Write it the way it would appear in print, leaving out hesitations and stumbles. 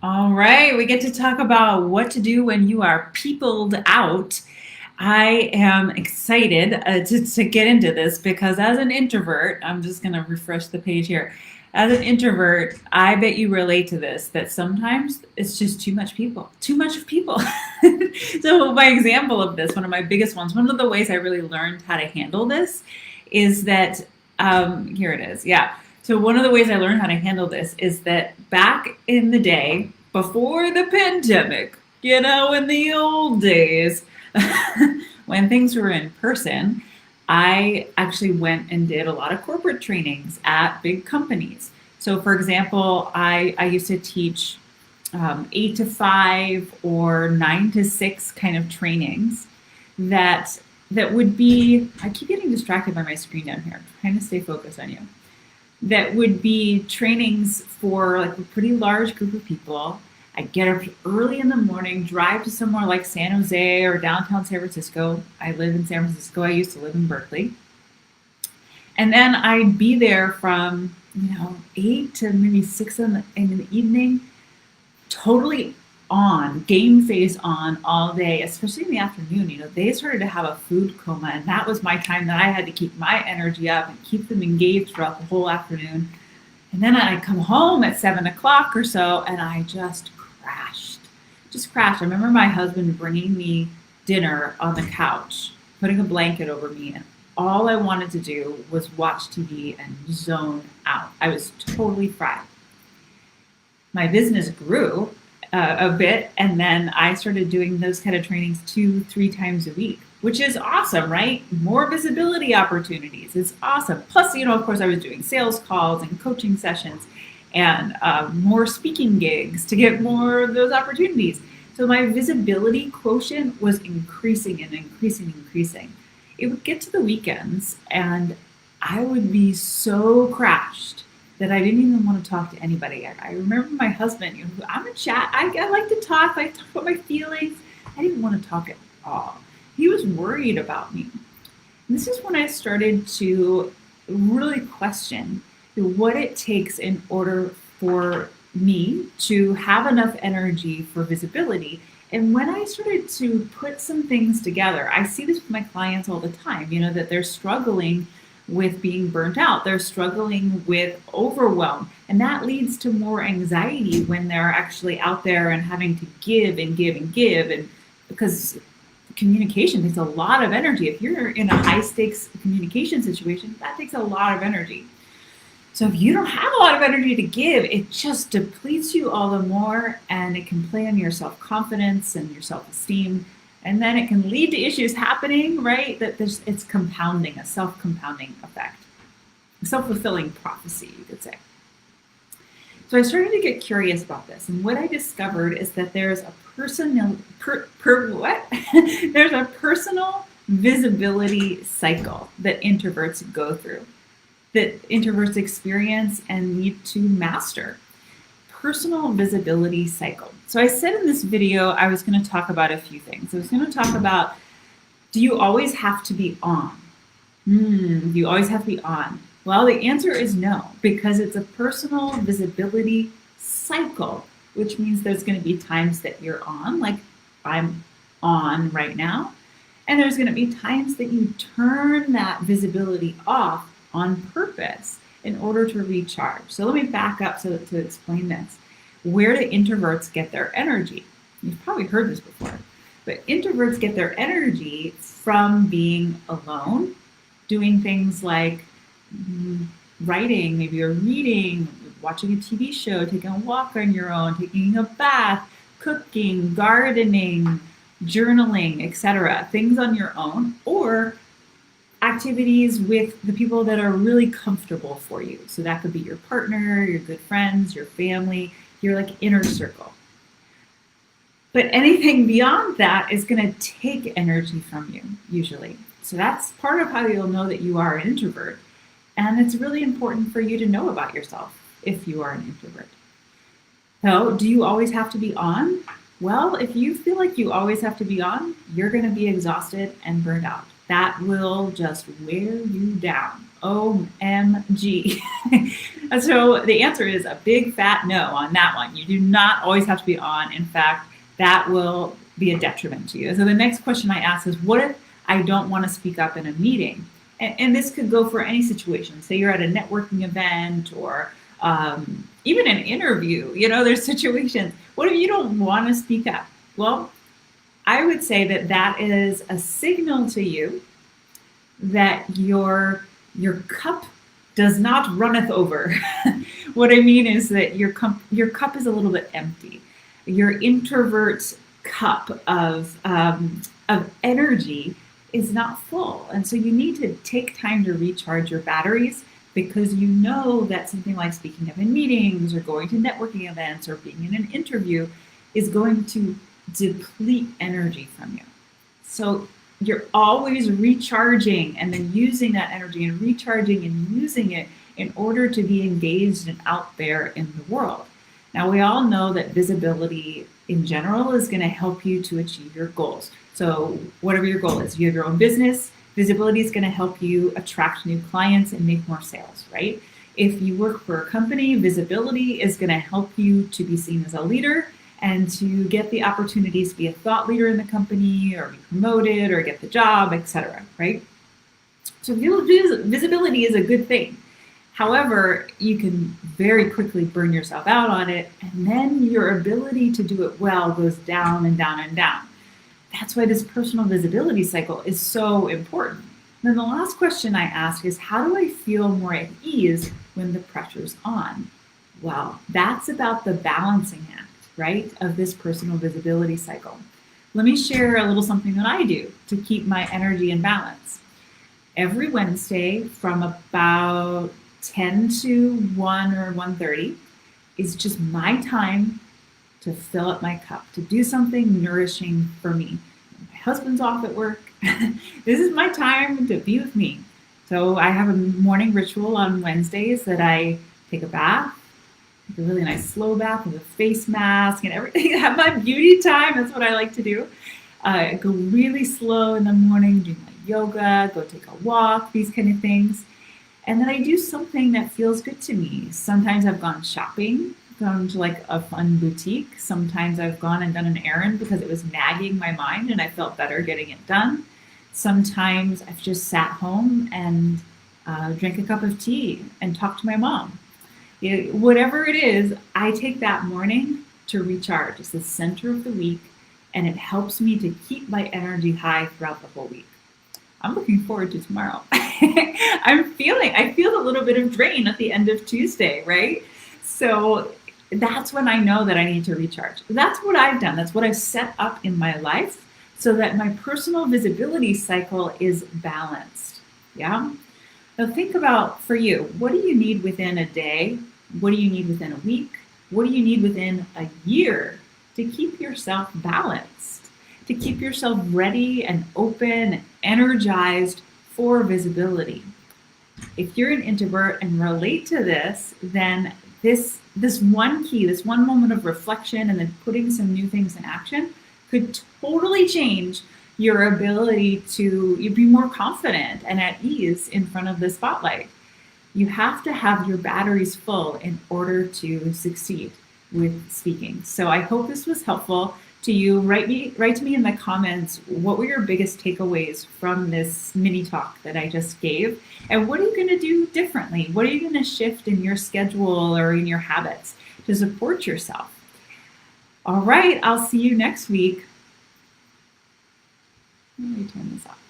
All right, we get to talk about what to do when you are peopled out. I am excited to get into this because as an introvert, I'm just going to refresh the page here. As an introvert, I bet you relate to this that sometimes it's just too much people, too much of people. So, my example of this, one of my biggest ones, one of the ways I really learned how to handle this is that here it is. Yeah. So one of the ways I learned how to handle this is that back in the day, before the pandemic, in the old days, when things were in person, I actually went and did a lot of corporate trainings at big companies. So, for example, I used to teach 8 to 5 or 9 to 6 kind of trainings that would be. I keep getting distracted by my screen down here. I'm trying to stay focused on you. That would be trainings for like a pretty large group of people. I'd get up early in the morning, drive to somewhere like San Jose or downtown San Francisco. I live in San Francisco. I used to live in Berkeley. And then I'd be there from, 8 to maybe 6 in the evening, totally on, game face on all day, especially in the afternoon. They started to have a food coma, and that was my time that I had to keep my energy up and keep them engaged throughout the whole afternoon. And then I'd come home at 7 o'clock or so, and I just crashed. Just crashed. I remember my husband bringing me dinner on the couch, putting a blanket over me, and all I wanted to do was watch TV and zone out. I was totally fried. My business grew a bit, and then I started doing those kind of trainings 2 3 times a week, which is awesome, right? More visibility opportunities. It's awesome. Plus, of course, I was doing sales calls and coaching sessions and more speaking gigs to get more of those opportunities. So my visibility quotient was increasing and increasing and increasing. It would get to the weekends and I would be so crashed that I didn't even want to talk to anybody. I remember my husband, I'm a chat. I like to talk. I talk about my feelings. I didn't want to talk at all. He was worried about me. And this is when I started to really question what it takes in order for me to have enough energy for visibility. And when I started to put some things together, I see this with my clients all the time, that they're struggling with being burnt out. They're struggling with overwhelm. And that leads to more anxiety when they're actually out there and having to give and give and give. And because communication takes a lot of energy. If you're in a high stakes communication situation, that takes a lot of energy. So if you don't have a lot of energy to give, it just depletes you all the more and it can play on your self-confidence and your self-esteem. And then it can lead to issues happening, right? It's compounding, a self-compounding effect, a self-fulfilling prophecy, you could say. So I started to get curious about this, and what I discovered is that there's a there's a personal visibility cycle that introverts go through, that introverts experience and need to master. Personal visibility cycle. So I said in this video I was going to talk about a few things. I was going to talk about, do you always have to be on? Do you always have to be on? Well, the answer is no, because it's a personal visibility cycle, which means there's going to be times that you're on, like I'm on right now, and there's going to be times that you turn that visibility off on purpose in order to recharge. So let me back up to explain this. Where do introverts get their energy? You've probably heard this before, but introverts get their energy from being alone, doing things like writing, maybe you're reading, watching a TV show, taking a walk on your own, taking a bath, cooking, gardening, journaling, etc. Things on your own, or activities with the people that are really comfortable for you. So that could be your partner, your good friends, your family, your like inner circle. But anything beyond that is going to take energy from you, usually. So that's part of how you'll know that you are an introvert. And it's really important for you to know about yourself if you are an introvert. So, do you always have to be on? Well, if you feel like you always have to be on, you're going to be exhausted and burned out. that will just wear you down. OMG. And so the answer is a big fat no on that one. You do not always have to be on. In fact, that will be a detriment to you. So the next question I ask is, what if I don't want to speak up in a meeting? And this could go for any situation. Say you're at a networking event or even an interview. There's situations. What if you don't want to speak up? Well, I would say that is a signal to you that your cup does not runneth over. What I mean is that your cup is a little bit empty. Your introvert's cup of energy is not full. And so you need to take time to recharge your batteries, because you know that something like speaking up in meetings or going to networking events or being in an interview is going to deplete energy from you. So you're always recharging and then using that energy and recharging and using it in order to be engaged and out there in the world. Now, we all know that visibility in general is going to help you to achieve your goals. So whatever your goal is, you have your own business, visibility is going to help you attract new clients and make more sales, right? If you work for a company, visibility is going to help you to be seen as a leader and to get the opportunities to be a thought leader in the company or be promoted or get the job, etc., right? So visibility is a good thing. However, you can very quickly burn yourself out on it, and then your ability to do it well goes down and down and down. That's why this personal visibility cycle is so important. Then the last question I ask is, how do I feel more at ease when the pressure's on? Well, that's about the balancing act, right, of this personal visibility cycle. Let me share a little something that I do to keep my energy in balance. Every Wednesday from about 10 to 1 or 1:30 is just my time to fill up my cup, to do something nourishing for me. My husband's off at work. This is my time to be with me. So I have a morning ritual on Wednesdays that I take a bath, take a really nice slow bath with a face mask and everything. Have my beauty time. That's what I like to do. Go really slow in the morning, do my yoga, go take a walk, these kind of things. And then I do something that feels good to me. Sometimes I've gone shopping, gone to like a fun boutique. Sometimes I've gone and done an errand because it was nagging my mind and I felt better getting it done. Sometimes I've just sat home and drank a cup of tea and talked to my mom. Whatever it is, I take that morning to recharge. It's the center of the week, and it helps me to keep my energy high throughout the whole week. I'm looking forward to tomorrow. I feel a little bit of drain at the end of Tuesday, right? So that's when I know that I need to recharge. That's what I've done. That's what I've set up in my life so that my personal visibility cycle is balanced. Yeah. Now think about, for you, what do you need within a day? What do you need within a week? What do you need within a year to keep yourself balanced, to keep yourself ready and open and energized for visibility? If you're an introvert and relate to this, then this one key, this one moment of reflection and then putting some new things in action could totally change your ability to be more confident and at ease in front of the spotlight. You have to have your batteries full in order to succeed with speaking. So I hope this was helpful to you. Write to me in the comments, what were your biggest takeaways from this mini talk that I just gave? And what are you going to do differently? What are you going to shift in your schedule or in your habits to support yourself? All right, I'll see you next week. Let me turn this off.